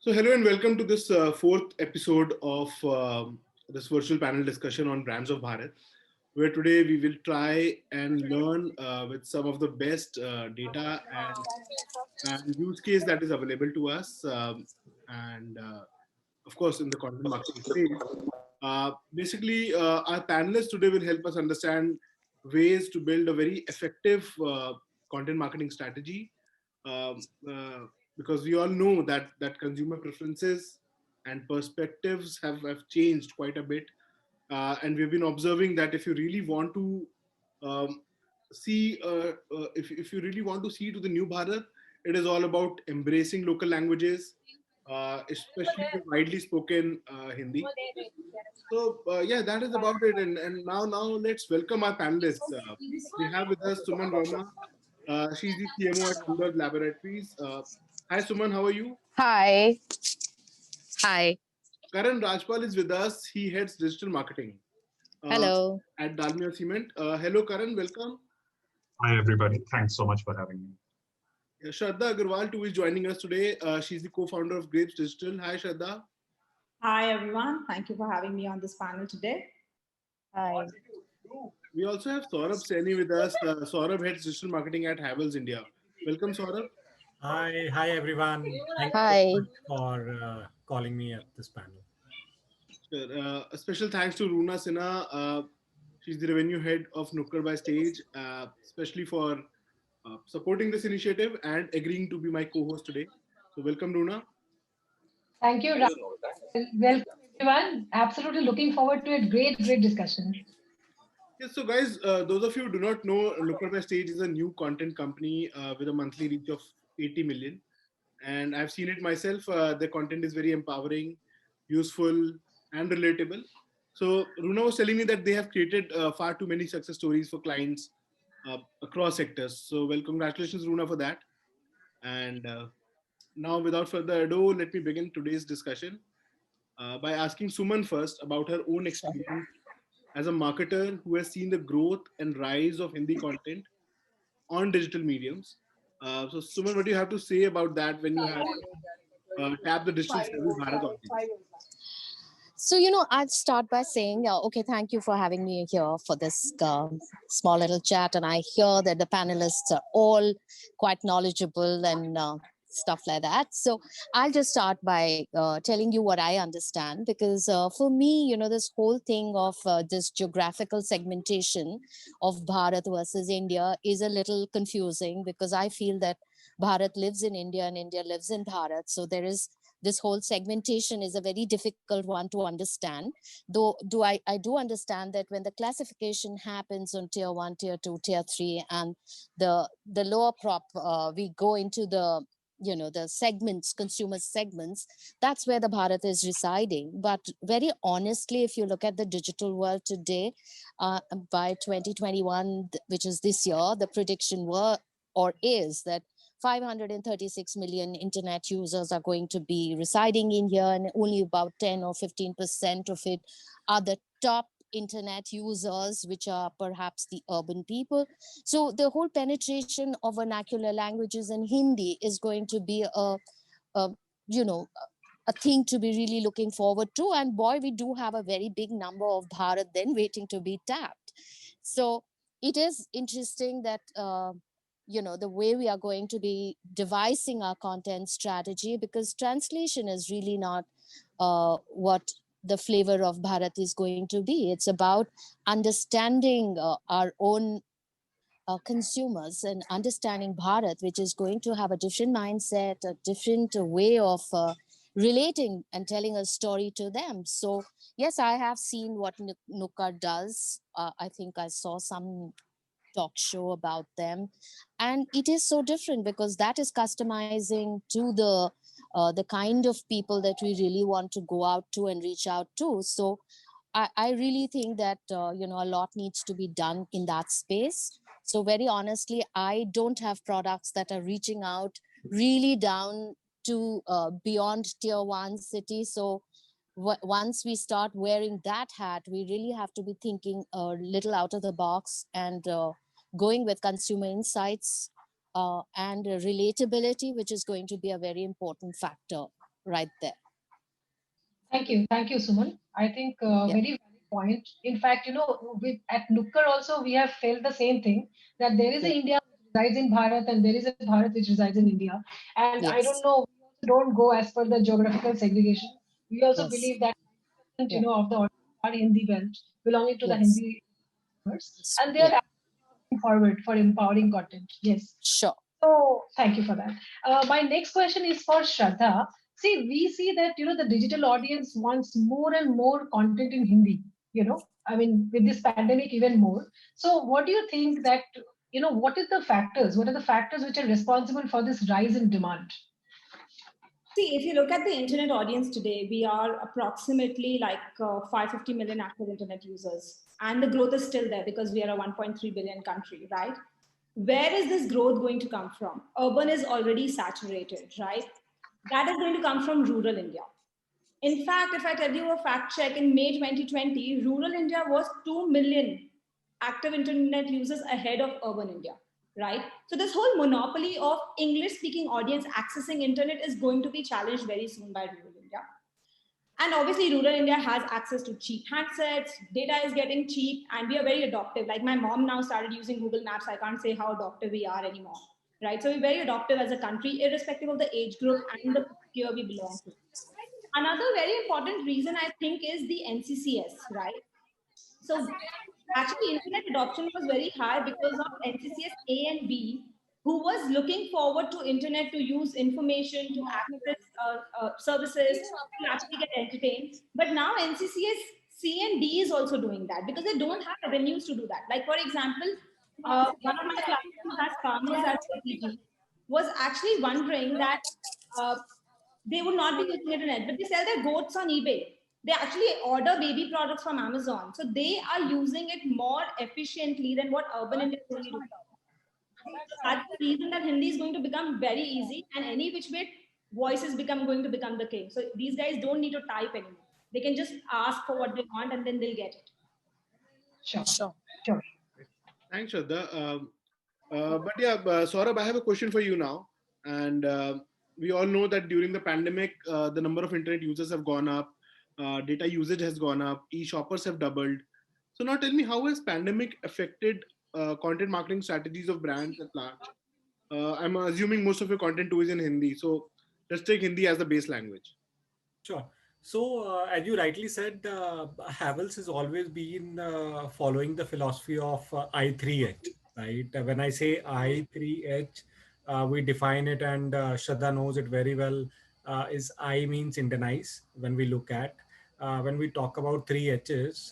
So, hello and welcome to this fourth episode of this virtual panel discussion on Brands of Bharat, where today we will try and learn with some of the best data and use case that is available to us, and of course, in the content marketing space. Our panelists today will help us understand ways to build a very effective content marketing strategy, um, uh, because we all know that consumer preferences and perspectives have changed quite a bit, and we've been observing that if you really want to um, if you really want to see to the new Bharat, it is all about embracing local languages, especially the widely spoken Hindi. So yeah, that is about it. And now let's welcome our panelists. We have with us Suman Verma. She's the CMO at Bloomberg Laboratories. Hi Suman, how are you? Hi. Hi. Karan Rajpal is with us. He heads digital marketing uh, Hello. at Dalmia Cement. Hello Karan, welcome. Hi, everybody. Thanks so much for having me. Shraddha Agarwal too is joining us today. She's the co-founder of Grapes Digital. Hi Shraddha. Hi, everyone. Thank you for having me on this panel today. Hi. We also have Saurabh Saini with us. Saurabh heads digital marketing at Havels India. Welcome Saurabh. Hi everyone. Thank you so Hi. much for calling me at this panel. Sure. A special thanks to Runa Sinha. She's the revenue head of Nukkad by Stage, especially for supporting this initiative and agreeing to be my co-host today. So welcome, Runa. Thank you, Raj. Welcome, everyone. Absolutely looking forward to a great discussion. Yes, so guys, those of you who do not know, Nukkad by Stage is a new content company with a monthly reach of 80 million. And I've seen it myself. The content is very empowering, useful, and relatable. So Runa was telling me that they have created far too many success stories for clients across sectors. So well, congratulations, Runa, for that. And now, without further ado, let me begin today's discussion by asking Suman first about her own experience as a marketer who has seen the growth and rise of Hindi content on digital mediums. So, Suman, what do you have to say about that when you have tap the digital savvy Bharat audience? So, I'd start by saying, okay, thank you for having me here for this small little chat. And I hear that the panelists are all quite knowledgeable and stuff like that. So I'll just start by telling you what I understand, because for me, this whole thing of this geographical segmentation of Bharat versus India is a little confusing, because I feel that Bharat lives in India and India lives in Bharat. So there is this whole segmentation is a very difficult one to understand, though I do understand that when the classification happens on tier 1, tier 2, tier 3, and the lower prop, we go into the segments, consumer segments, that's where the Bharat is residing. But very honestly, if you look at the digital world today, by 2021, which is this year, the prediction were or is that 536 million internet users are going to be residing in here, and only about 10 or 15% of it are the top internet users, which are perhaps the urban people. So the whole penetration of vernacular languages and Hindi is going to be a you know a thing to be really looking forward to. And boy, we do have a very big number of Bharat then waiting to be tapped. So it is interesting that the way we are going to be devising our content strategy, because translation is really not what the flavor of Bharat is going to be. It's about understanding our own consumers and understanding Bharat, which is going to have a different mindset, a different way of relating and telling a story to them. So yes, I have seen what Nukkad does. I think I saw some talk show about them, and it is so different because that is customizing to the kind of people that we really want to go out to and reach out to. So I really think that a lot needs to be done in that space. So very honestly, I don't have products that are reaching out really down to beyond tier 1 city. So once we start wearing that hat, we really have to be thinking a little out of the box and going with consumer insights and relatability, which is going to be a very important factor right there. Thank you, Suman. I think Yeah. very valid point. In fact, with at Nukkar also we have felt the same thing, that there is a Yeah. India which resides in Bharat and there is a Bharat which resides in India. And I don't Yes. know, we also don't go as per the geographical segregation. We also Yes. believe that Yeah. of the audience are Hindi belt, belonging to the Yes. Hindi members, Yes. and they Yeah. are looking forward for empowering content. Yes. Sure. So thank you for that. My next question is for Shraddha. See, we see that the digital audience wants more and more content in Hindi. I mean, with this pandemic, even more. So, what do you think that what is the factors? What are the factors which are responsible for this rise in demand? See, if you look at the internet audience today, we are approximately like 550 million active internet users. And the growth is still there because we are a 1.3 billion country, right? Where is this growth going to come from? Urban is already saturated, right? That is going to come from rural India. In fact, if I tell you a fact check, in May 2020, rural India was 2 million active internet users ahead of urban India, right? So this whole monopoly of English speaking audience accessing internet is going to be challenged very soon by rural India. And obviously, rural India has access to cheap handsets, data is getting cheap, and we are very adoptive. Like my mom now started using Google Maps. I can't say how adoptive we are anymore, right? So we're very adoptive as a country, irrespective of the age group and the tier we belong to. Another very important reason I think is the NCCS, right? So actually, internet adoption was very high because of NCCS A and B, who was looking forward to internet to use information, to access services, to actually get entertained. But now NCCS C and D is also doing that because they don't have revenues to do that. Like for example, one of my clients who has farmers as PG was actually wondering that uh, they would not be using internet, but they sell their goats on eBay. They actually order baby products from Amazon. So they are using it more efficiently than what urban India is only doing. So that's the reason that Hindi is going to become very easy, and any which way voice is going to become the king. So these guys don't need to type anymore. They can just ask for what they want and then they'll get it. Sure, Sure. sure. Thanks, Shraddha. But yeah, Saurabh, I have a question for you now. And we all know that during the pandemic, the number of internet users have gone up, data usage has gone up, e-shoppers have doubled. So now tell me, how has pandemic affected content marketing strategies of brands at large? I'm assuming most of your content too is in Hindi. So let's take Hindi as the base language. Sure. So, as you rightly said, Havels has always been following the philosophy of I3H, right? When I say I3H, we define it, and Shraddha knows it very well. Is I means Indianize when we look at. When we talk about three H's,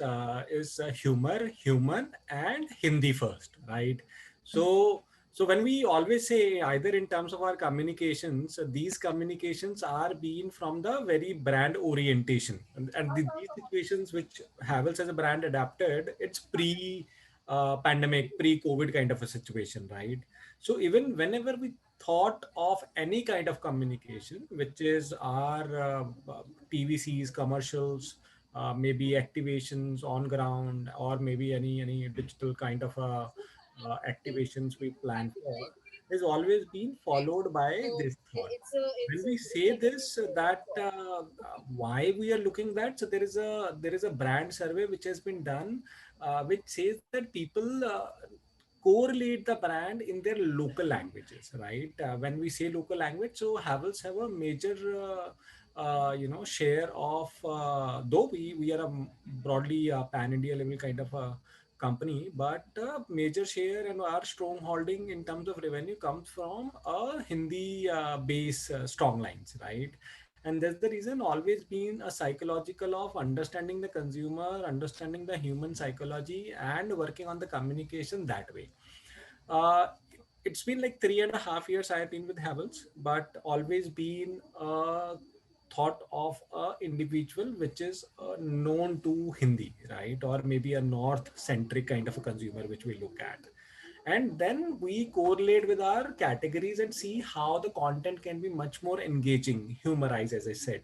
is humor, human, and Hindi first, right? So, so when we always say either in terms of our communications, these communications are being from the very brand orientation, and these situations which Havels as a brand adapted, it's pandemic, pre-COVID kind of a situation, right? So even whenever we thought of any kind of communication, which is our TVCs, commercials, maybe activations on ground, or maybe any digital kind of activations we plan for, has always been followed by this thought. When we say this, that why we are looking that, so there is a brand survey which has been done, which says that people correlate the brand in their local languages, right? When we say local language, so Havels have a major share of, though we are a broadly pan India level kind of a company, but major share and our strong holding in terms of revenue comes from a Hindi base strong lines, right? And that's the reason always been a psychological of understanding the consumer, understanding the human psychology, and working on the communication that way. uh, it's been like 3.5 years I've been with Havels, but always been a thought of a individual which is known to Hindi, right? Or maybe a North centric kind of a consumer, which we look at. And then we correlate with our categories and see how the content can be much more engaging, humorize, as I said,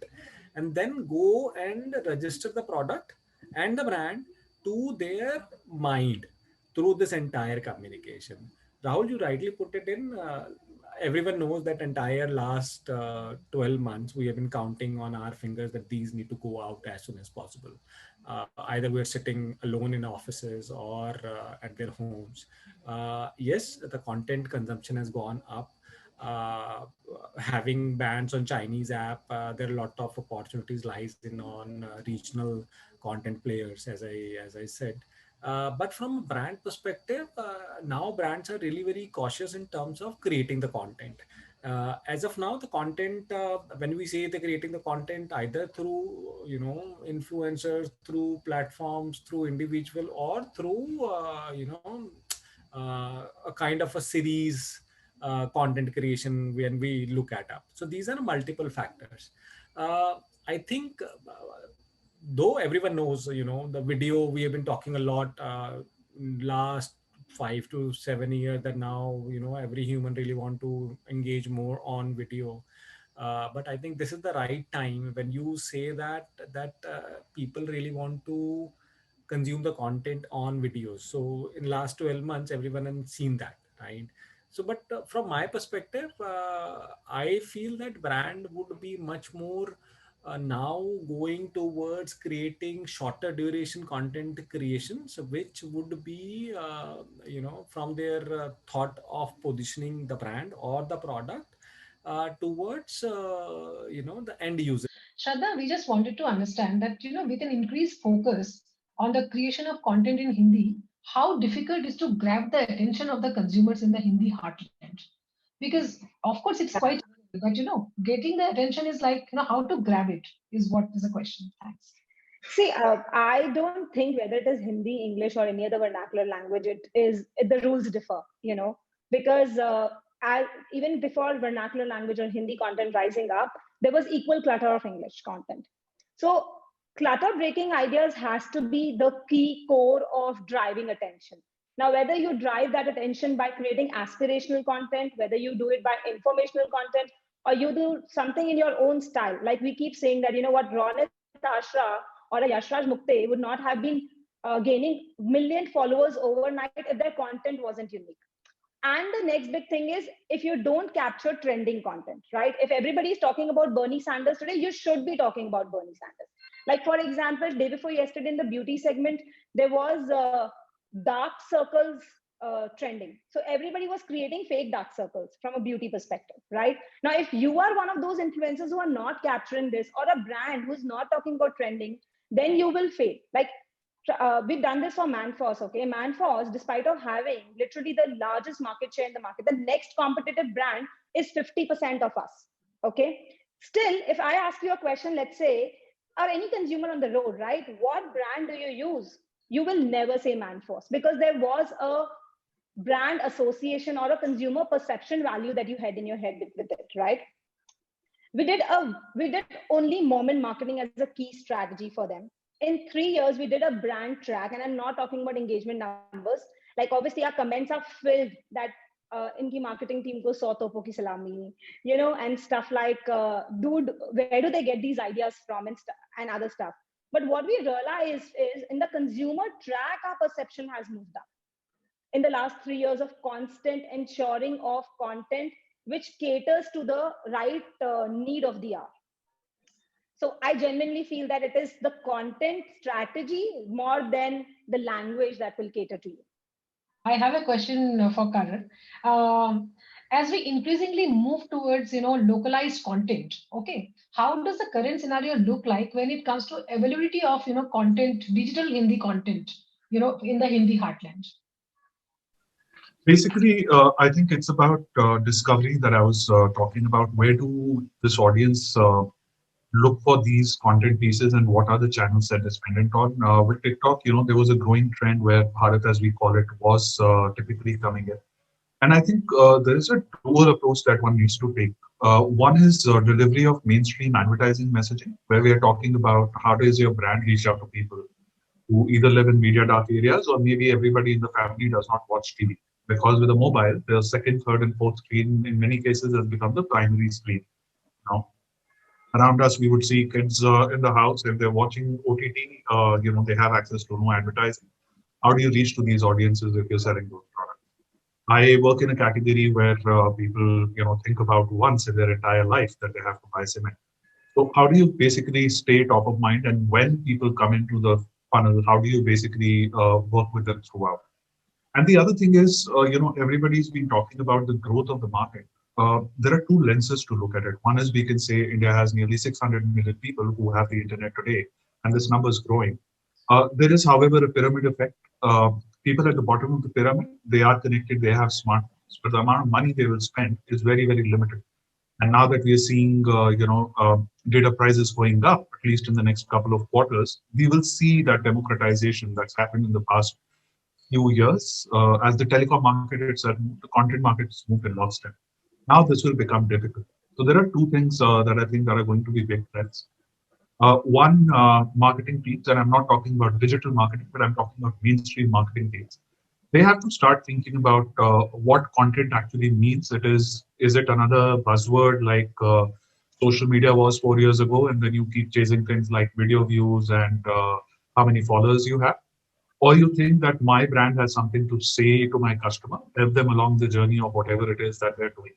and then go and register the product and the brand to their mind through this entire communication. Rahul, you rightly put it in. everyone knows that entire last 12 months, we have been counting on our fingers that these need to go out as soon as possible. Either we're sitting alone in offices or at their homes. Yes, the content consumption has gone up. Uh, Having bans on Chinese app, there are a lot of opportunities lies in on regional content players, as I said. But from a brand perspective, now brands are really very cautious in terms of creating the content. As of now, the content, when we say they're creating the content either through, influencers, through platforms, through individual, or through, a kind of a series content creation when we look at up. So these are multiple factors. I think though everyone knows, the video we have been talking a lot last 5 to 7 years that now, every human really want to engage more on video. But I think this is the right time when you say that people really want to consume the content on videos. So in last 12 months, everyone has seen that, right? So, but from my perspective, I feel that brand would be much more now going towards creating shorter duration content creations, which would be, from their thought of positioning the brand or the product towards, the end user. Shraddha, we just wanted to understand that, with an increased focus on the creation of content in Hindi, how difficult is to grab the attention of the consumers in the Hindi heartland? Because, of course, it's quite, but, getting the attention is like, how to grab it is what is the question. Thanks. See, I don't think whether it is Hindi, English, or any other vernacular language, the rules differ, because as, even before vernacular language or Hindi content rising up, there was equal clutter of English content. So clutter breaking ideas has to be the key core of driving attention. Now, whether you drive that attention by creating aspirational content, whether you do it by informational content, or you do something in your own style, like we keep saying that, Ronit Ashra or a Yashraj Mukte would not have been gaining million followers overnight if their content wasn't unique. And the next big thing is if you don't capture trending content, right? If everybody is talking about Bernie Sanders today, you should be talking about Bernie Sanders. Like, for example, day before yesterday in the beauty segment, there was dark circles trending. So everybody was creating fake dark circles from a beauty perspective, right? Now, if you are one of those influencers who are not capturing this, or a brand who's not talking about trending, then you will fail. Like, we've done this for Manforce, okay? Manforce, despite of having literally the largest market share in the market, the next competitive brand is 50% of us, okay? Still, if I ask you a question, let's say, or any consumer on the road, right? What brand do you use? You will never say Manforce, because there was a brand association or a consumer perception value that you had in your head with it, right? We did only moment marketing as a key strategy for them. In 3 years, we did a brand track, and I'm not talking about engagement numbers. Like, obviously, our comments are filled that inki marketing team ko 100 topo ki salami, and stuff like, dude, where do they get these ideas from, and other stuff. But what we realized is in the consumer track, our perception has moved up in the last 3 years of constant ensuring of content which caters to the right need of the hour. So I genuinely feel that it is the content strategy more than the language that will cater to you. I have a question for Karan. As we increasingly move towards, localized content, okay, how does the current scenario look like when it comes to availability of, content, digital Hindi content, in the Hindi heartland? Basically, I think it's about discovery that I was talking about. Where do this audience look for these content pieces, and what are the channels that they're dependent on? With TikTok, there was a growing trend where Bharat, as we call it, was typically coming in. And I think there is a dual approach that one needs to take. One is delivery of mainstream advertising messaging, where we are talking about how does your brand reach out to people who either live in media dark areas, or maybe everybody in the family does not watch TV. Because with a mobile, the second, third, and fourth screen in many cases has become the primary screen. Now, around us, we would see kids in the house. If they're watching OTT, they have access to no advertising. How do you reach to these audiences if you're selling those products? I work in a category where people, think about once in their entire life that they have to buy cement. So how do you basically stay top of mind? And when people come into the funnel, how do you basically work with them throughout? And the other thing is, everybody's been talking about the growth of the market. There are two lenses to look at it. One is we can say India has nearly 600 million people who have the internet today, and this number is growing. There is, however, a pyramid effect. People at the bottom of the pyramid, they are connected, they have smartphones, but the amount of money they will spend is very, very limited. And now that we are seeing, data prices going up, at least in the next couple of quarters, we will see that democratization that's happened in the past few years as the telecom market itself, the content market has moved in lockstep. Now this will become difficult. So there are two things that I think that are going to be big threats. One, marketing teams, and I'm not talking about digital marketing, but I'm talking about mainstream marketing teams. They have to start thinking about what content actually means. Is it another buzzword like social media was 4 years ago, and then you keep chasing things like video views and how many followers you have? Or you think that my brand has something to say to my customer, help them along the journey of whatever it is that they're doing.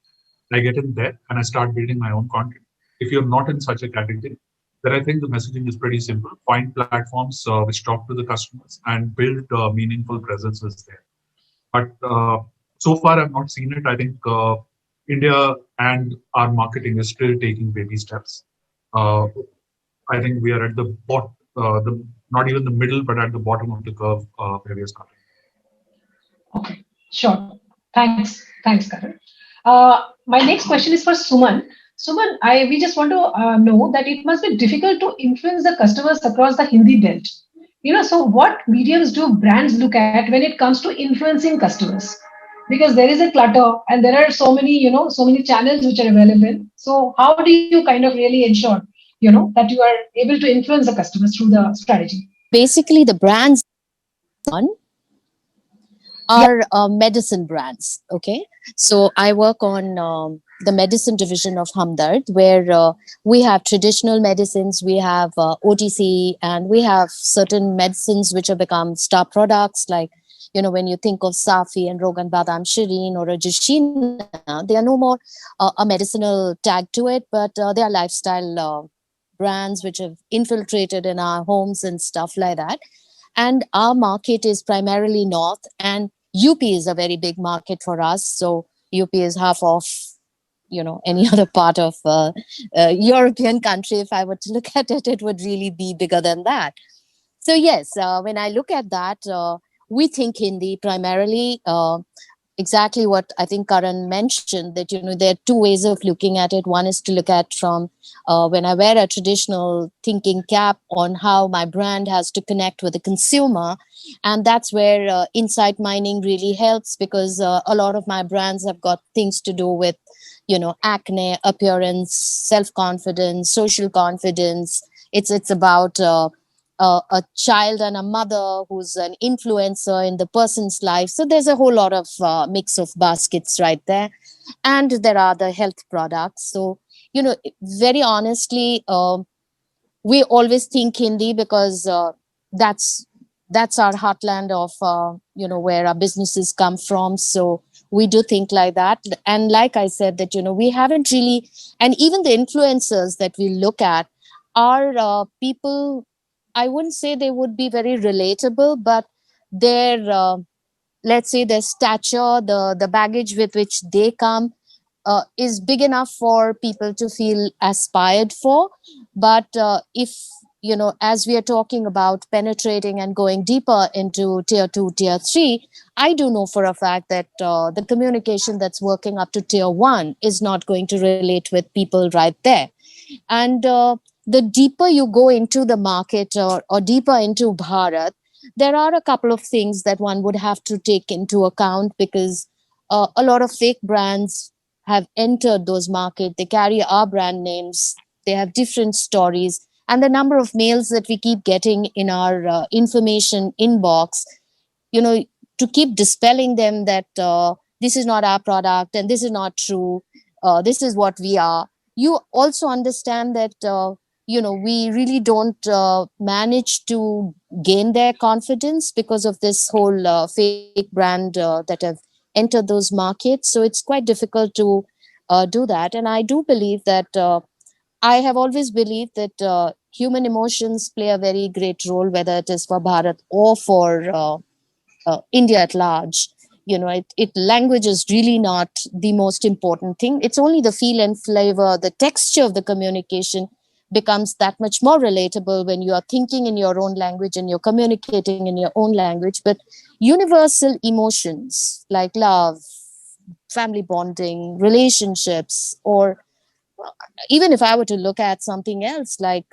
I get in there and I start building my own content. If you're not in such a category, then I think the messaging is pretty simple. Find platforms which talk to the customers and build meaningful presences there. But so far, I've not seen it. I think India and our marketing is still taking baby steps. Uh, I think we are at the the not even the middle, but at the bottom of the curve where we are starting. Okay, sure. Thanks, Karan. My next question is for Suman. Suman, we just want to know that it must be difficult to influence the customers across the Hindi belt. So what mediums do brands look at when it comes to influencing customers? Because there is a clutter and there are so many channels which are available. So how do you kind of really ensure, that you are able to influence the customers through the strategy? Basically, the brands on are medicine brands. Okay, so I work on the medicine division of Hamdard, where we have traditional medicines, we have OTC, and we have certain medicines which have become star products, like when you think of Safi and Rogan Badam Shireen or a Jashina, they are no more a medicinal tag to it, but they are lifestyle brands which have infiltrated in our homes and stuff like that. And our market is primarily north, and UP is a very big market for us. So UP is half of any other part of European country. If I were to look at it, it would really be bigger than that. So yes, when I look at that, we think Hindi primarily. Exactly what I think Karan mentioned, that there are two ways of looking at it. One is to look at from when I wear a traditional thinking cap on how my brand has to connect with the consumer, and that's where insight mining really helps, because a lot of my brands have got things to do with acne, appearance, self confidence, social confidence. It's about a child and a mother who's an influencer in the person's life. So there's a whole lot of mix of baskets right there. And there are the health products. So, very honestly, we always think Hindi because that's that's our heartland of where our businesses come from. So we do think like that. And like I said, that we haven't really, and even the influencers that we look at are people. I wouldn't say they would be very relatable, but their let's say their stature, the baggage with which they come is big enough for people to feel aspired for. But if as we are talking about penetrating and going deeper into tier 2, tier 3, I do know for a fact that the communication that's working up to tier 1 is not going to relate with people right there. And the deeper you go into the market, or deeper into Bharat, there are a couple of things that one would have to take into account, because a lot of fake brands have entered those markets. They carry our brand names, they have different stories. And the number of mails that we keep getting in our information inbox, to keep dispelling them that this is not our product and this is not true, this is what we are. You also understand that we really don't manage to gain their confidence because of this whole fake brand that have enter those markets. So it's quite difficult to do that. And I do believe that I have always believed that human emotions play a very great role, whether it is for Bharat or for India at large. Language is really not the most important thing. It's only the feel and flavor, the texture of the communication becomes that much more relatable when you are thinking in your own language and you're communicating in your own language. But universal emotions like love, family bonding, relationships, or even if I were to look at something else like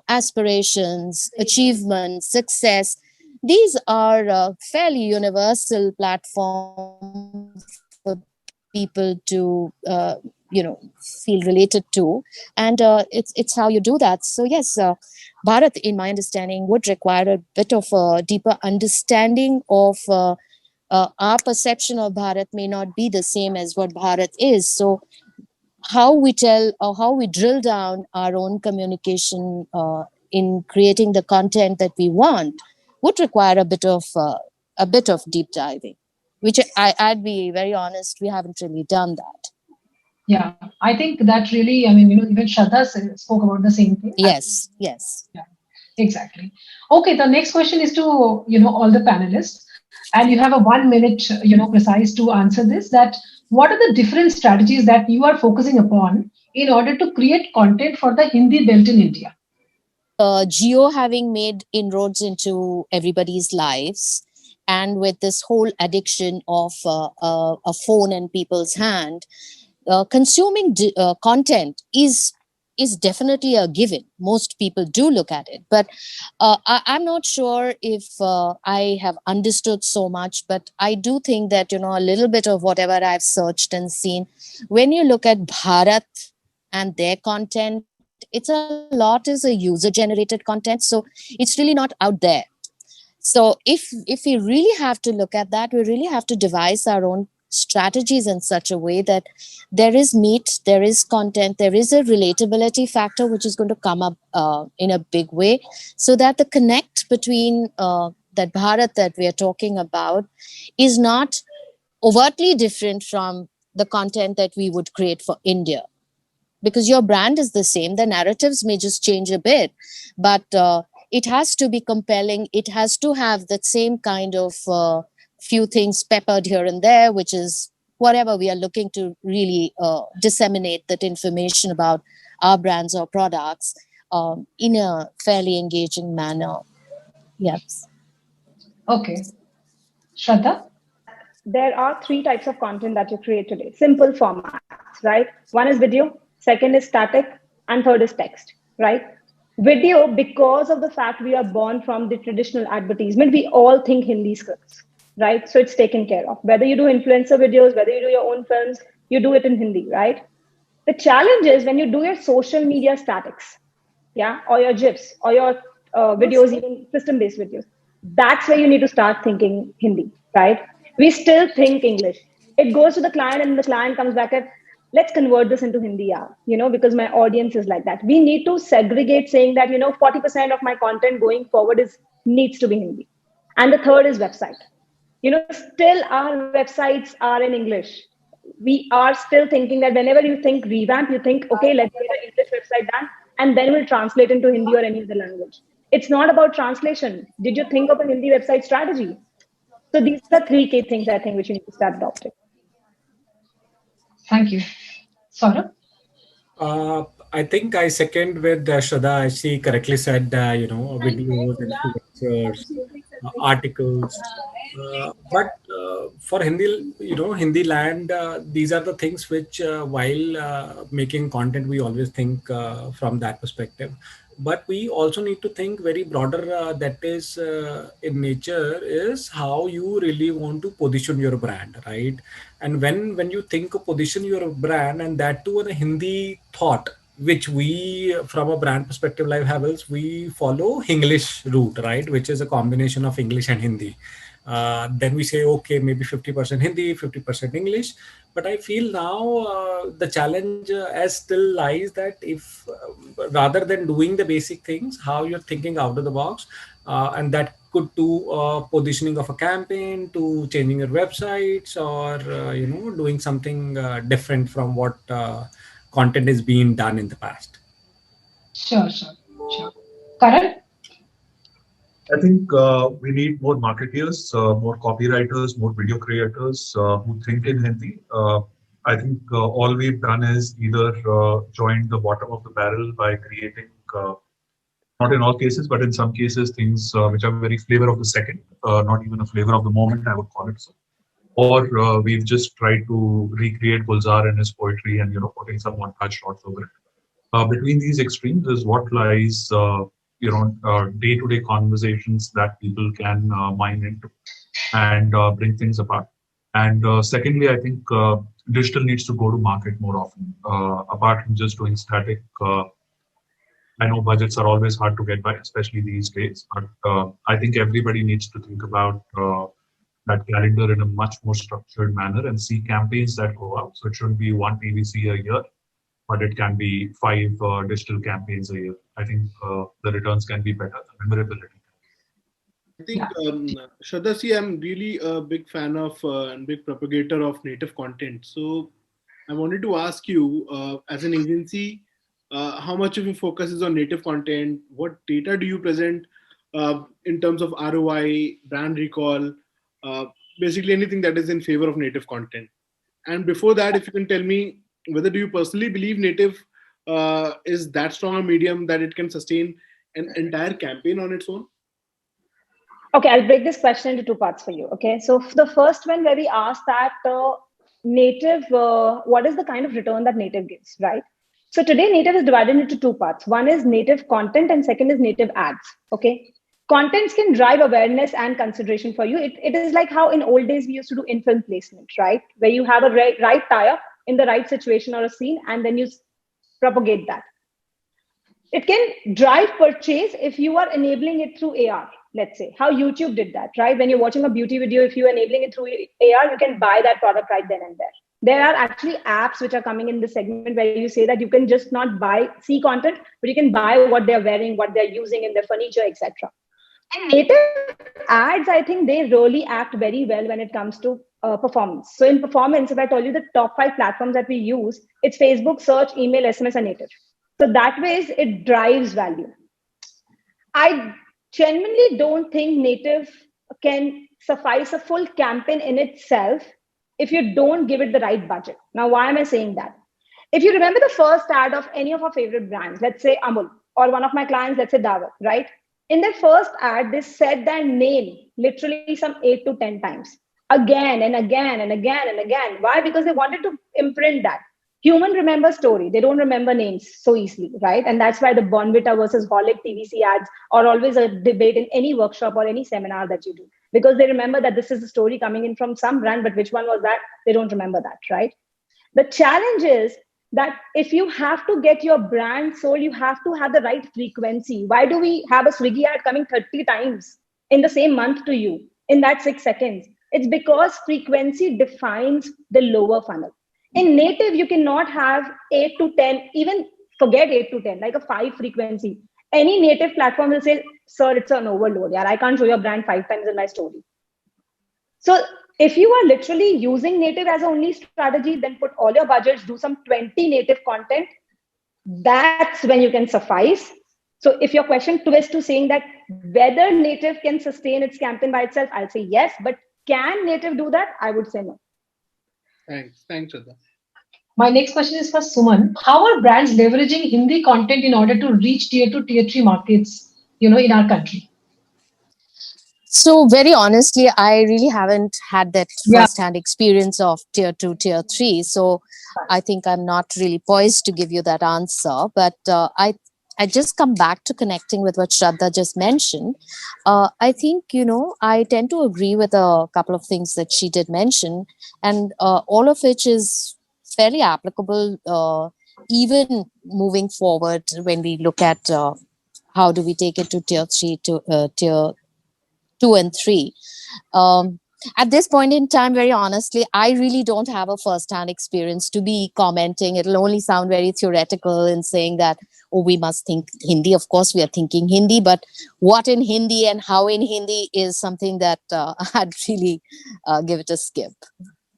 aspirations, achievements, success, these are fairly universal platform for people to feel related to, and it's how you do that. So yes, Bharat, in my understanding, would require a bit of a deeper understanding of our perception of Bharat may not be the same as what Bharat is. So how we tell or how we drill down our own communication in creating the content that we want would require a bit of deep diving, which I'd be very honest, we haven't really done that. Yeah, I think that really, I mean, even Shraddha spoke about the same thing. Yes, yes. Yeah, exactly. Okay, the next question is to, all the panelists, and you have a 1 minute, precise to answer this, that what are the different strategies that you are focusing upon in order to create content for the Hindi belt in India? With Geo having made inroads into everybody's lives, and with this whole addiction of a phone in people's hand, consuming content is definitely a given. Most people do look at it, but I'm not sure if I have understood so much. But I do think that a little bit of whatever I've searched and seen, when you look at Bharat and their content, it's a lot is a user generated content, so it's really not out there. So if we really have to look at that, we really have to devise our own strategies in such a way that there is meat, there is content, there is a relatability factor which is going to come up in a big way, so that the connect between that Bharat that we are talking about is not overtly different from the content that we would create for India, because your brand is the same. The narratives may just change a bit, but it has to be compelling. It has to have that same kind of few things peppered here and there, which is whatever we are looking to really disseminate that information about our brands or products in a fairly engaging manner. Yes. Okay, Shraddha? There are three types of content that you create today. Simple formats, right? One is video, second is static, and third is text, right? Video, because of the fact we are born from the traditional advertisement, we all think Hindi scripts, right? So it's taken care of. Whether you do influencer videos, whether you do your own films, you do it in Hindi, right? The challenge is when you do your social media statics, yeah, or your GIFs or your videos, even system based videos. That's where you need to start thinking Hindi, right? We still think English. It goes to the client, and the client comes back at, let's convert this into Hindi, yeah, because my audience is like that. We need to segregate, saying that 40% of my content going forward is needs to be Hindi, and the third is website. Still our websites are in English. We are still thinking that whenever you think revamp, you think, okay, let's get an English website done, and then we'll translate into Hindi or any other language. It's not about translation. Did you think of a Hindi website strategy? So these are three key things I think which you need to start adopting. Thank you. Saurabh? I think I second with Shraddha. She correctly said, videos, influencers, articles. But for Hindi, Hindi land, these are the things which, while making content, we always think from that perspective. But we also need to think very broader. That is, in nature, is how you really want to position your brand, right? And when you think of position your brand, and that too on a Hindi thought, which we from a brand perspective, live havels, we follow English route, right, which is a combination of English and Hindi. Then we say, okay, maybe 50% Hindi, 50% English. But I feel now the challenge as still lies that if rather than doing the basic things, how you're thinking out of the box, and that could do positioning of a campaign to changing your websites or doing something different from what content is being done in the past. Sure, sure, sure. Karan? I think we need more marketeers, more copywriters, more video creators who think in Hindi. I think all we've done is either join the bottom of the barrel by creating, not in all cases, but in some cases, things which are very flavor of the second, not even a flavor of the moment, I would call it so. Or we've just tried to recreate Gulzar and his poetry and putting some montage shots over it. Between these extremes is what lies, day-to-day conversations that people can mine into and bring things apart. And secondly, I think digital needs to go to market more often, apart from just doing static. I know budgets are always hard to get by, especially these days. But I think everybody needs to think about that calendar in a much more structured manner and see campaigns that go out. So it shouldn't be one PVC a year, but it can be five digital campaigns a year. I think the returns can be better, the memorability. I think, Shraddha, see, I'm really a big fan of and big propagator of native content. So I wanted to ask you, as an agency, how much of your focus is on native content? What data do you present in terms of ROI, brand recall, uh, basically anything that is in favor of native content? And before that, if you can tell me whether do you personally believe native is that strong a medium that it can sustain an entire campaign on its own? Okay, I'll break this question into two parts for you. Okay, so the first one where we asked that native, what is the kind of return that native gives, right? So today native is divided into two parts. One is native content and second is native ads. Okay, contents can drive awareness and consideration for you. It is like how in old days we used to do in-film placement, right? Where you have a right tie-up in the right situation or a scene and then you propagate that. It can drive purchase if you are enabling it through AR. Let's say how YouTube did that, right? When you're watching a beauty video, if you're enabling it through AR, you can buy that product right then and there. There are actually apps which are coming in this segment where you say that you can just not see content, but you can buy what they're wearing, what they're using in their furniture, etc. And native ads, I think they really act very well when it comes to performance. So in performance, if I told you the top 5 platforms that we use, it's Facebook, search, email, SMS, and native. So that ways it drives value. I genuinely don't think native can suffice a full campaign in itself if you don't give it the right budget. Now, why am I saying that? If you remember the first ad of any of our favorite brands, let's say Amul, or one of my clients, let's say Daawat, right? In their first ad, they said their name literally some 8 to 10 times, again and again and again and again. Why? Because they wanted to imprint that. Human remember story. They don't remember names so easily, right? And that's why the Bonvita versus Holic TVC ads are always a debate in any workshop or any seminar that you do. Because they remember that this is a story coming in from some brand, but which one was that? They don't remember that, right? The challenge is that if you have to get your brand sold, you have to have the right frequency. Why do we have a Swiggy ad coming 30 times in the same month to you in that 6 seconds? It's because frequency defines the lower funnel. In native, you cannot have 8 to 10, even forget 8 to 10, like a 5 frequency. Any native platform will say, sir, it's an overload. Yeah, I can't show your brand 5 times in my story. So if you are literally using native as a only strategy, then put all your budgets, do some 20 native content. That's when you can suffice. So if your question twist to saying that whether native can sustain its campaign by itself, I'll say yes. But can native do that? I would say no. Thanks, Shraddha. My next question is for Suman. How are brands leveraging Hindi content in order to reach tier 2, tier 3 markets, in our country? So very honestly, I really haven't had that Yeah. first-hand experience of tier 2, tier 3. So I think I'm not really poised to give you that answer. But I just come back to connecting with what Shraddha just mentioned. I think, I tend to agree with a couple of things that she did mention, and all of which is fairly applicable even moving forward when we look at how do we take it to tier 3 to tier 2 and 3. At this point in time, very honestly, I really don't have a first-hand experience to be commenting. It'll only sound very theoretical in saying that, oh, we must think Hindi. Of course, we are thinking Hindi, but what in Hindi and how in Hindi is something that I'd really give it a skip.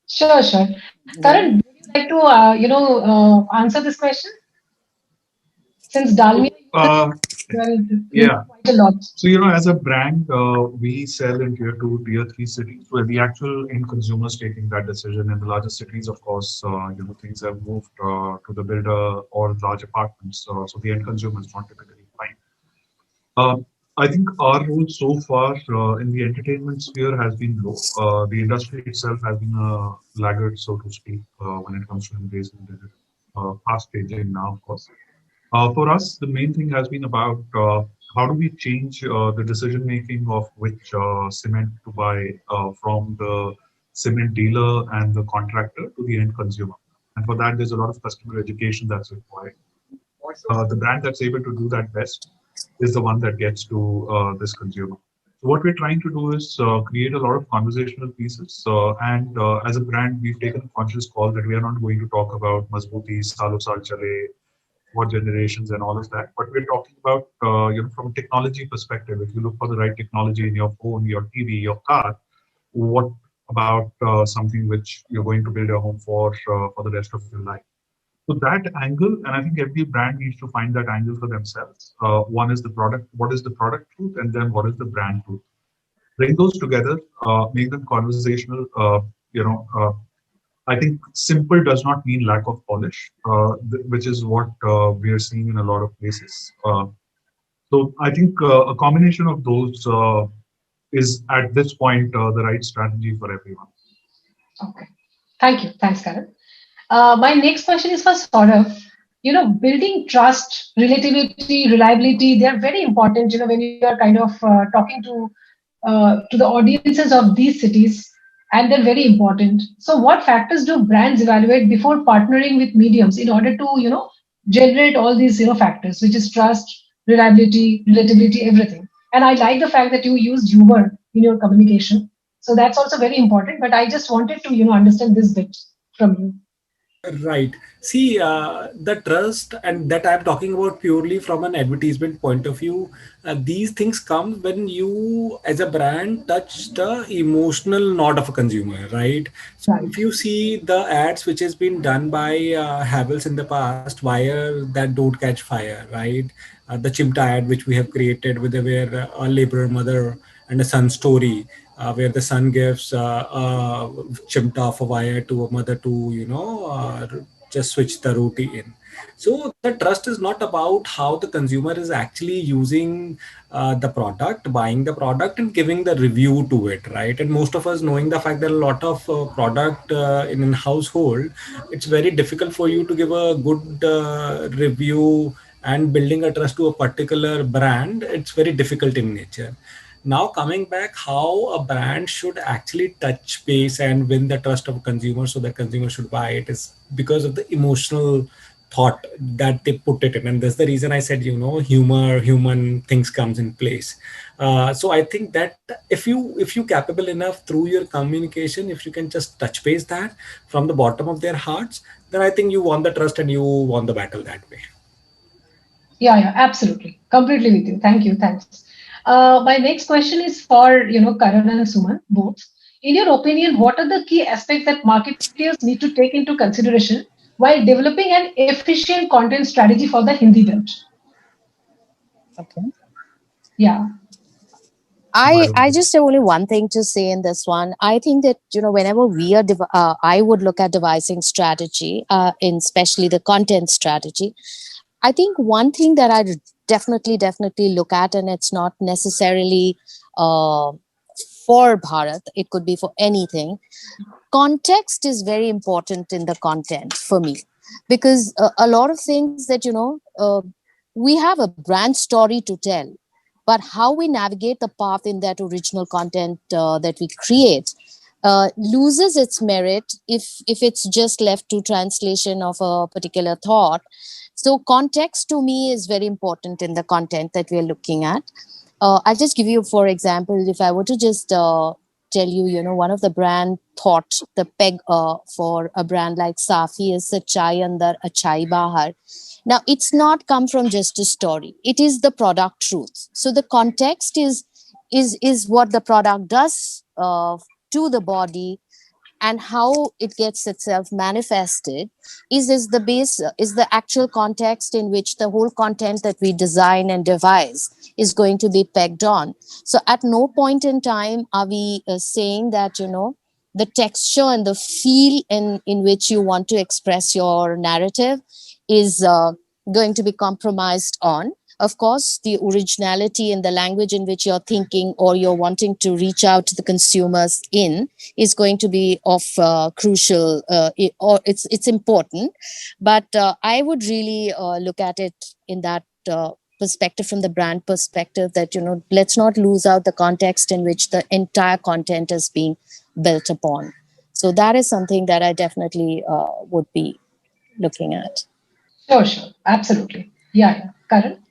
Sure, sure. Yeah. Karan, would you like to, answer this question? Since Dalmia So, uses, well, yeah. quite a lot. So, as a brand, we sell in tier two, tier three cities where the actual end consumers taking that decision. In the larger cities, of course, things have moved to the builder or large apartments. So the end consumer is not typically fine. Um, I think our role so far in the entertainment sphere has been low. The industry itself has been a laggard, so to speak, when it comes to embracing digital. Fast changing now, of course. For us, the main thing has been about how do we change the decision making of which cement to buy from the cement dealer and the contractor to the end consumer. And for that, there's a lot of customer education that's required. The brand that's able to do that best is the one that gets to this consumer. So what we're trying to do is create a lot of conversational pieces. And as a brand, we've taken a conscious call that we are not going to talk about Mazbuti, Salo Sal Chale, what generations and all of that. But we're talking about, from a technology perspective, if you look for the right technology in your phone, your TV, your car, what about something which you're going to build a home for the rest of your life? So that angle, and I think every brand needs to find that angle for themselves. One is the product, what is the product truth, and then what is the brand truth. Bring those together, make them conversational. I think simple does not mean lack of polish, which is what we are seeing in a lot of places. So I think a combination of those is at this point the right strategy for everyone. Okay. Thank you. Thanks, Karan. My next question is for Saurabh. Building trust, relativity, reliability, they are very important, when you are kind of talking to the audiences of these cities, and they're very important. So what factors do brands evaluate before partnering with mediums in order to, generate all these, factors, which is trust, reliability, relatability, everything. And I like the fact that you used humor in your communication. So that's also very important. But I just wanted to, understand this bit from you. Right. See, the trust, and that I'm talking about purely from an advertisement point of view. These things come when you, as a brand, touch the emotional nod of a consumer, right? So Right. if you see the ads which has been done by Havels in the past, wire that don't catch fire, right? The Chimta ad which we have created with the where a laborer mother and a son story, where the son gives a chimta of a wire to a mother to just switch the roti in. So the trust is not about how the consumer is actually using the product, buying the product, and giving the review to it, right? And most of us knowing the fact that a lot of product in a household, it's very difficult for you to give a good review and building a trust to a particular brand. It's very difficult in nature. Now coming back, how a brand should actually touch base and win the trust of a consumer so that consumer should buy it is because of the emotional thought that they put it in. And that's the reason I said, humor, human things comes in place. So I think that if you capable enough through your communication, if you can just touch base that from the bottom of their hearts, then I think you won the trust and you won the battle that way. Yeah, yeah, absolutely. Completely with you. Thank you. Thanks. My next question is for, Karan and Suman, both. In your opinion, what are the key aspects that marketers need to take into consideration while developing an efficient content strategy for the Hindi belt? Okay. Yeah, Why I don't I you? just have only one thing to say in this one. I think that whenever we are I would look at devising strategy, in especially the content strategy. I think one thing that I definitely look at, and it's not necessarily uh, for Bharat, it could be for anything. Context is very important in the content for me, because a lot of things that we have a brand story to tell, but how we navigate the path in that original content that we create loses its merit if it's just left to translation of a particular thought. So context to me is very important in the content that we are looking at. I'll just give you, for example, if I were to just tell you, one of the brand thought the peg for a brand like Safi is a chai andar, a chai bahar. Now, it's not come from just a story. It is the product truth. So the context is what the product does to the body, and how it gets itself manifested is the base, is the actual context in which the whole content that we design and devise is going to be pegged on. So at no point in time are we saying that the texture and the feel in which you want to express your narrative is going to be compromised on. Of course, the originality in the language in which you're thinking or you're wanting to reach out to the consumers in is going to be of crucial, or it's important. But I would really look at it in that perspective, from the brand perspective, that let's not lose out the context in which the entire content is being built upon. So that is something that I definitely would be looking at. Sure, sure. Absolutely. Yeah, yeah. Karan?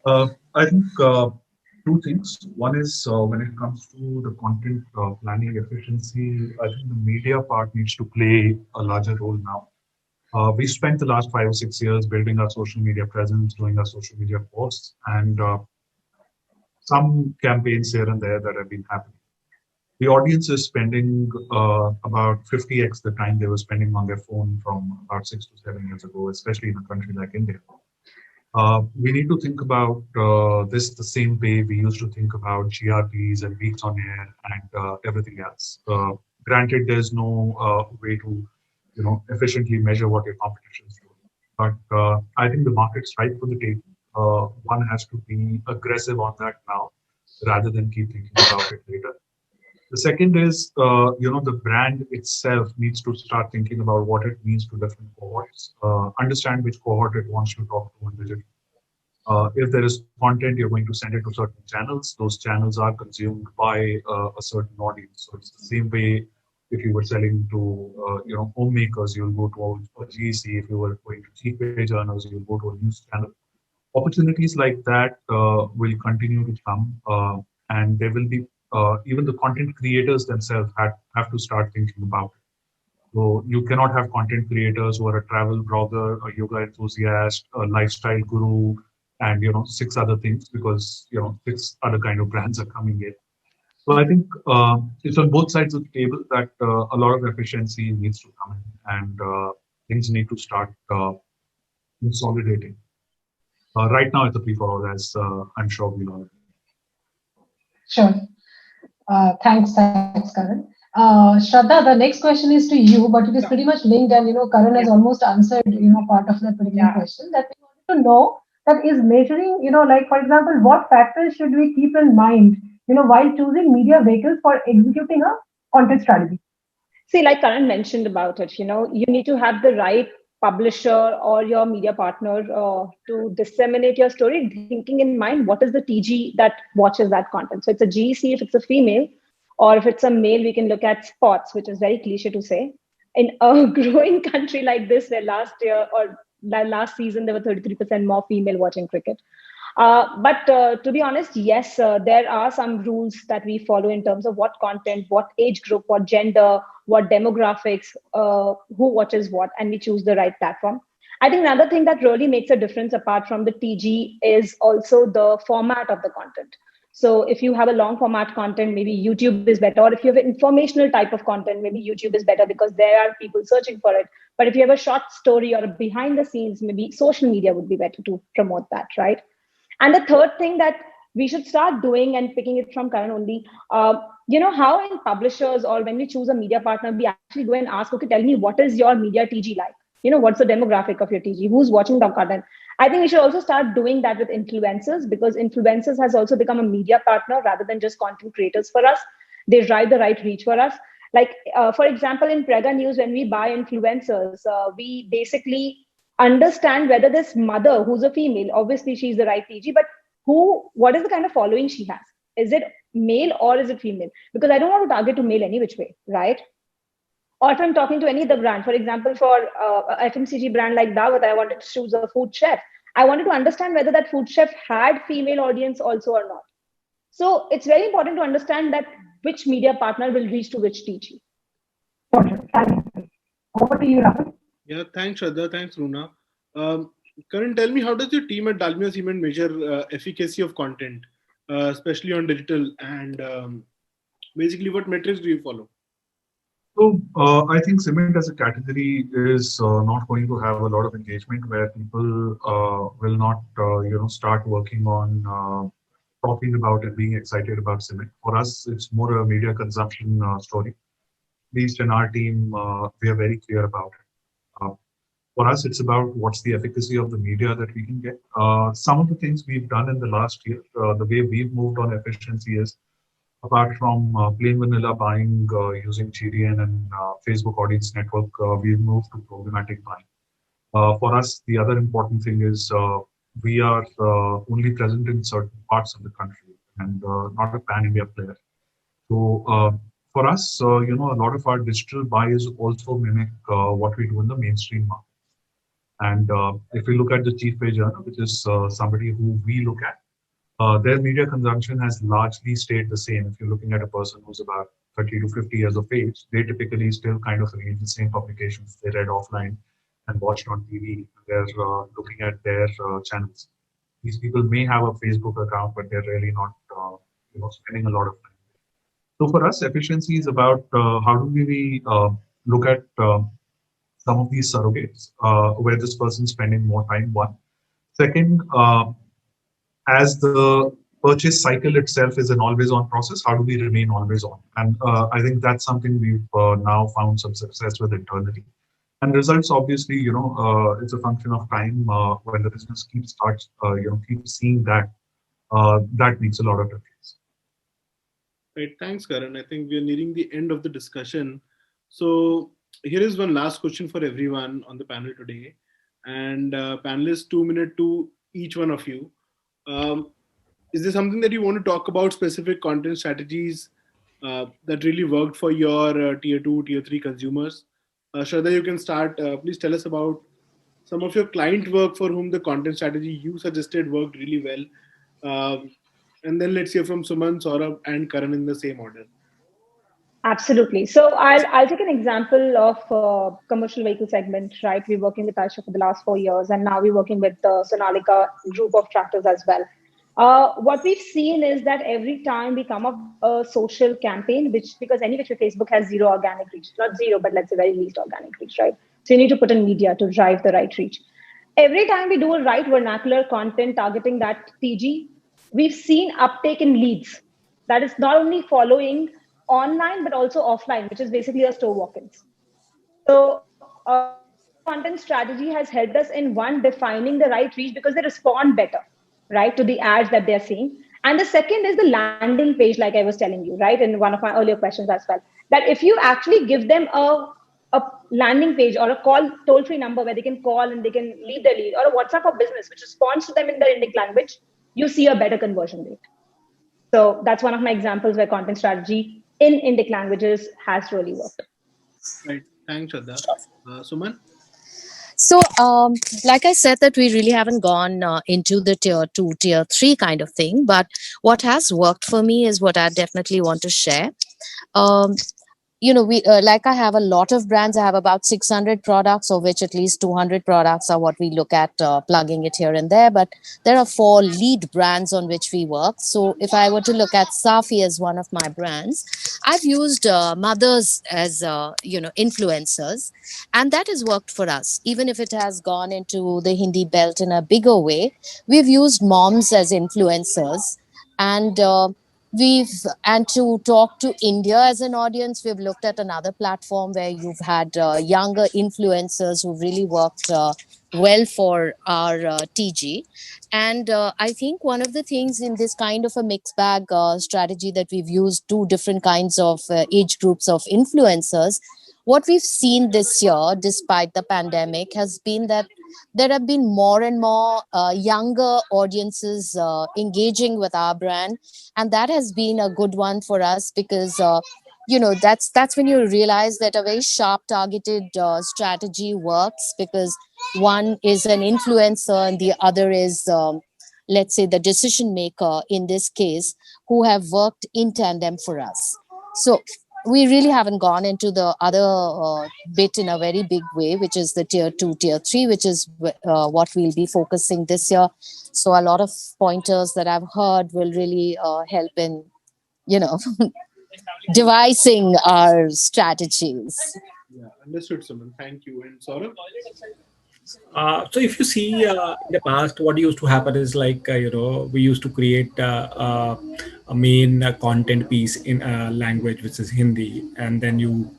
I think two things. One is when it comes to the content planning efficiency, I think the media part needs to play a larger role now. We spent the last 5 or 6 years building our social media presence, doing our social media posts, and some campaigns here and there that have been happening. The audience is spending about 50x the time they were spending on their phone from about 6 to 7 years ago, especially in a country like India. We need to think about this the same way we used to think about GRPs and weeks on air and everything else. Granted, there's no way to efficiently measure what your competition is doing, but I think the market's right for the table. One has to be aggressive on that now rather than keep thinking about it later. The second is, the brand itself needs to start thinking about what it means to different cohorts, understand which cohort it wants to talk to individually. If there is content, you're going to send it to certain channels. Those channels are consumed by a certain audience. So it's the same way if you were selling to, homemakers, you'll go to a GEC. If you were going to cheap wage earners, you'll go to a news channel. Opportunities like that will continue to come, and there will be even the content creators themselves have to start thinking about it. So you cannot have content creators who are a travel blogger, a yoga enthusiast, a lifestyle guru, and six other things, because six other kind of brands are coming in. So I think it's on both sides of the table that a lot of efficiency needs to come in, and things need to start consolidating. Right now, it's a free for all, as I'm sure we know. Sure. Thanks, Karan. Shraddha, the next question is to you, but it is pretty much linked, and Karan has almost answered part of that particular question. That we want to know, that is measuring, like for example, what factors should we keep in mind, while choosing media vehicles for executing a content strategy? See, like Karan mentioned about it, you need to have the right publisher or your media partner to disseminate your story, thinking in mind what is the TG that watches that content. So it's a GEC if it's a female, or if it's a male, we can look at sports, which is very cliche to say. In a growing country like this, where last year or last season there were 33% more female watching cricket. But to be honest, yes, there are some rules that we follow in terms of what content, what age group, what gender, what demographics, who watches what, and we choose the right platform. I think another thing that really makes a difference apart from the TG is also the format of the content. So if you have a long format content, maybe YouTube is better. Or if you have an informational type of content, maybe YouTube is better because there are people searching for it. But if you have a short story or a behind the scenes, maybe social media would be better to promote that, right? And the third thing that we should start doing, and picking it from Karan only, how in publishers or when we choose a media partner, we actually go and ask, okay, tell me, what is your media TG like? What's the demographic of your TG? Who's watching the content? I think we should also start doing that with influencers, because influencers has also become a media partner rather than just content creators for us. They drive the right reach for us. Like, for example, in Prega News, when we buy influencers, we basically understand whether this mother, who's a female, obviously she's the right TG, but what is the kind of following she has? Is it male or is it female? Because I don't want to target to male any which way, right? Or if I'm talking to any other brand, for example, for a FMCG brand like Dawat, I wanted to choose a food chef. I wanted to understand whether that food chef had female audience also or not. So it's very important to understand that which media partner will reach to which TG. Got it. Thank you. Over to you, Rahul. Yeah, thanks, Shraddha. Thanks, Runa. Um, Karan, tell me, how does your team at Dalmia Cement measure efficacy of content, especially on digital? And basically, what metrics do you follow? So I think cement as a category is not going to have a lot of engagement where people will not, start working on talking about and being excited about cement. For us, it's more a media consumption story. At least in our team, we are very clear about it. For us, it's about what's the efficacy of the media that we can get. Some of the things we've done in the last year, the way we've moved on efficiency is, apart from plain vanilla buying using GDN and Facebook Audience Network, we've moved to programmatic buying. For us, the other important thing is we are only present in certain parts of the country and not a pan India player. So for us, a lot of our digital buys also mimic what we do in the mainstream market. And if we look at the chief page earner, which is somebody who we look at, their media consumption has largely stayed the same. If you're looking at a person who's about 30 to 50 years of age, they typically still kind of read the same publications they read offline and watched on TV. They're looking at their channels. These people may have a Facebook account, but they're really not, spending a lot of time. So for us, efficiency is about how do we look at some of these surrogates where this person's spending more time. One, second, as the purchase cycle itself is an always on process, how do we remain always on? And I think that's something we've now found some success with internally. And results, obviously, it's a function of time. When the business keeps seeing that, that makes a lot of difference. Right. Thanks, Karan. I think we are nearing the end of the discussion. So here is one last question for everyone on the panel today. And panelists, 2 minutes to each one of you. Um, is there something that you want to talk about, specific content strategies that really worked for your tier two, tier three consumers? Shraddha, you can start. Please tell us about some of your client work for whom the content strategy you suggested worked really well. And then let's hear from Suman, Saurabh, and Karan in the same order. Absolutely. So I'll take an example of commercial vehicle segment, right? We're working with Aisha for the last 4 years, and now we're working with the Sonalika group of tractors as well. What we've seen is that every time we come up with a social campaign, which because any which way Facebook has zero organic reach, not zero, but let's say very least organic reach, right? So you need to put in media to drive the right reach. Every time we do a right vernacular content targeting that TG, we've seen uptake in leads. That is not only following online but also offline, which is basically a store walk-ins. So this content strategy has helped us in one defining the right reach because they respond better, right, to the ads that they're seeing. And the second is the landing page, like I was telling you, right, in one of my earlier questions as well. That if you actually give them a landing page or a call toll-free number where they can call and they can leave their lead, or a WhatsApp for business which responds to them in their Indic language, you see a better conversion rate. So that's one of my examples where content strategy in Indic languages has really worked. Right. Thanks, Shraddha. Suman? So, like I said, that we really haven't gone into the tier two, tier three kind of thing. But what has worked for me is what I definitely want to share. Um, we like I have a lot of brands. I have about 600 products, of which at least 200 products are what we look at plugging it here and there. But there are four lead brands on which we work. So if I were to look at Safi as one of my brands, I've used mothers as influencers, and that has worked for us. Even if it has gone into the Hindi belt in a bigger way, we've used moms as influencers, and and to talk to India as an audience, we've looked at another platform where you've had younger influencers who really worked well for our TG. And I think one of the things in this kind of a mixed bag strategy that we've used two different kinds of age groups of influencers, what we've seen this year, despite the pandemic, has been that there have been more and more younger audiences engaging with our brand, and that has been a good one for us because that's when you realize that a very sharp targeted strategy works, because one is an influencer and the other is let's say the decision maker in this case, who have worked in tandem for us. So we really haven't gone into the other bit in a very big way, which is the tier 2, tier 3, which is what we'll be focusing this year. So a lot of pointers that I've heard will really help in, you know, devising our strategies. Yeah, understood, Suman. Thank you. And Saurabh? So if you see in the past, what used to happen is like we used to create a main content piece in a language which is Hindi, and then you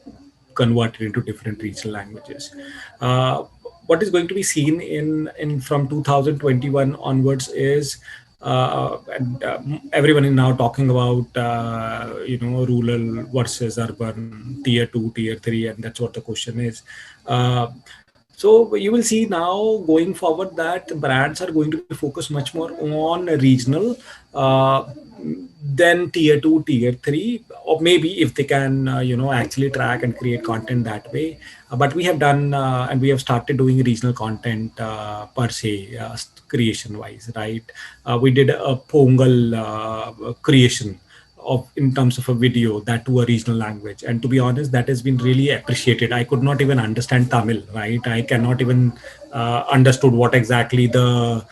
convert it into different regional languages. Uh, what is going to be seen in from 2021 onwards is and everyone is now talking about rural versus urban, tier 2, tier 3, and that's what the question is. Uh, so you will see now going forward that brands are going to be focused much more on regional uh, than tier 2, tier 3, or maybe if they can actually track and create content that way. But we have done and we have started doing regional content per se, creation wise, right? We did a Pongal creation of in terms of a video, that to a regional language, and to be honest, that has been really appreciated. I could not even understand Tamil, right? I cannot even understood what exactly the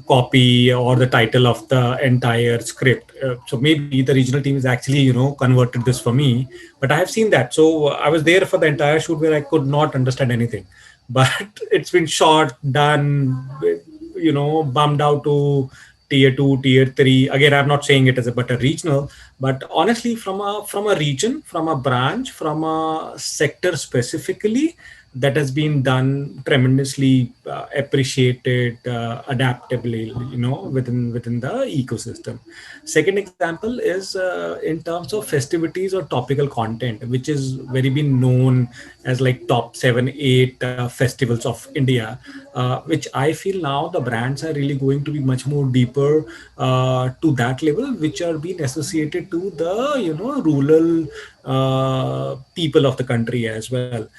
copy or the title of the entire script. So maybe the regional team is actually converted this for me, but I have seen that. So I was there for the entire shoot where I could not understand anything, but it's been shot, done, bumped out to tier 2, tier 3. Again, I'm not saying it as a but a regional, but honestly, from a region, from a branch, from a sector specifically, that has been done tremendously, appreciated, adaptably, within the ecosystem. Second example is in terms of festivities or topical content, which is very been known as like top 7 8 festivals of India, which I feel now the brands are really going to be much more deeper to that level, which are being associated to the rural people of the country as well.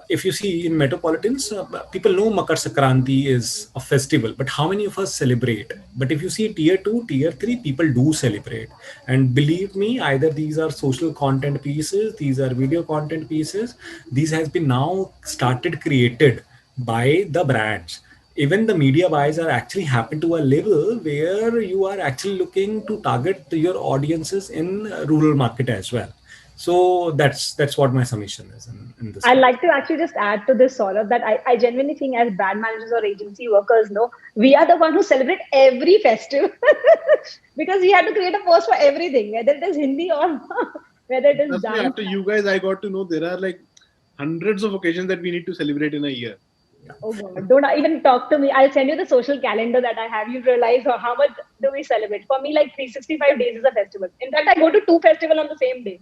If you see in metropolitans, people know Makar Sankranti is a festival, but how many of us celebrate? But if you see tier 2, tier 3, people do celebrate. And believe me, either these are social content pieces, these are video content pieces, these has been now started created by the brands. Even the media buys are actually happen to a level where you are actually looking to target your audiences in rural market as well. So that's what my submission is in this I'd one. like to actually just add to this, Saurabh, that I genuinely think as brand managers or agency workers, no, we are the one who celebrate every festival because we have to create a post for everything, whether it is Hindi or whether it is Trust me, dance. after you guys, I got to know there are like hundreds of occasions that we need to celebrate in a year. Oh God, don't even talk to me. I'll send you the social calendar that I have. You realize how much do we celebrate? For me, like 365 days is a festival. In fact, I go to two festivals on the same day.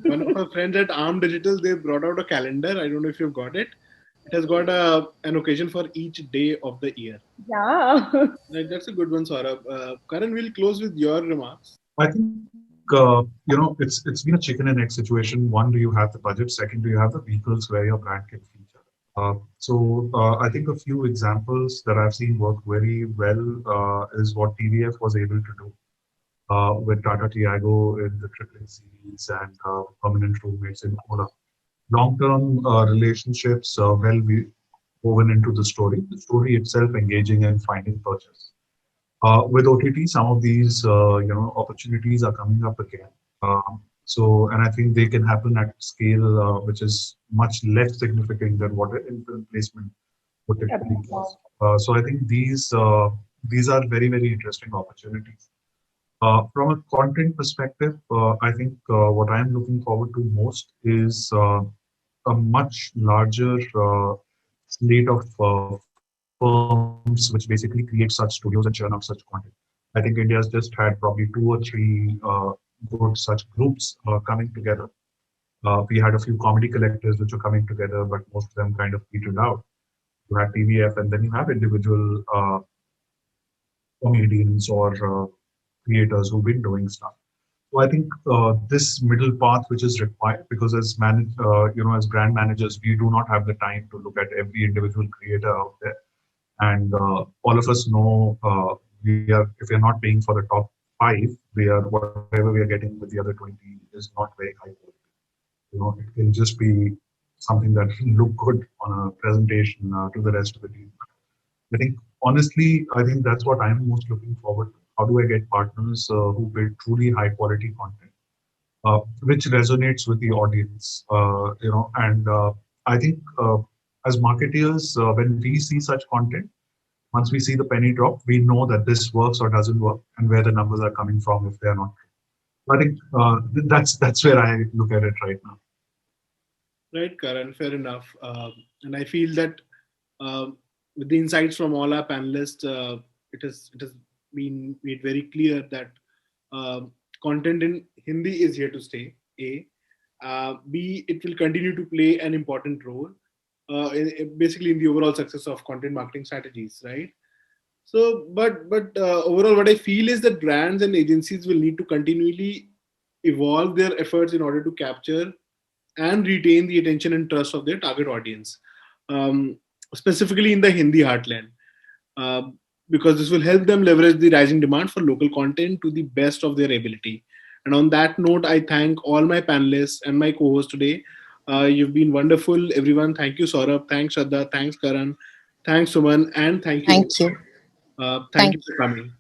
One of our friends at Arm Digital, they brought out a calendar. I don't know if you've got it. It has got an occasion for each day of the year. Yeah. Like, that's a good one, Saurabh. Karan, we'll close with your remarks. I think it's been a chicken and egg situation. One, do you have the budget? Second, do you have the vehicles where your brand can feature? I think a few examples that I've seen work very well is what TVF was able to do with Tata Tiago in the AAA series and Permanent Roommates in Ola. Long-term relationships woven into the story itself engaging and finding purchase. With OTT, some of these opportunities are coming up again. And I think they can happen at scale which is much less significant than what an in-film placement would typically cost. So I think these are very very interesting opportunities. From a content perspective, I think what I am looking forward to most is a much larger slate of firms which basically create such studios and churn out such content. I think India's just had probably two or three good such groups coming together. We had a few comedy collectors which were coming together, but most of them kind of petered out. You had TVF, and then you have individual comedians or creators who've been doing stuff. So I think this middle path, which is required, because as brand managers, we do not have the time to look at every individual creator out there, and all of us know if we are not paying for the top five, we are whatever we are getting with the other 20 is is not very high quality. It can just be something that can look good on a presentation to the rest of the team. I think honestly, I think that's what I'm most looking forward to. How do I get partners who build truly high quality content, which resonates with the audience? And I think as marketeers, when we see such content, once we see the penny drop, we know that this works or doesn't work, and where the numbers are coming from if they are not. I think that's where I look at it right now. Right, Karan, fair enough. And I feel that with the insights from all our panelists, it has been made very clear that content in Hindi is here to stay. A, B, it will continue to play an important role, basically in the overall success of content marketing strategies, right? So, but overall, what I feel is that brands and agencies will need to continually evolve their efforts in order to capture and retain the attention and trust of their target audience, um, specifically in the Hindi heartland, uh, because this will help them leverage the rising demand for local content to the best of their ability. And on that note, I thank all my panelists and my co-host today. You've been wonderful, everyone. Thank you, Saurabh. Thanks, Shraddha. Thanks, Karan. Thanks, Suman. And thank you. Thank you. Thank Thank you for coming.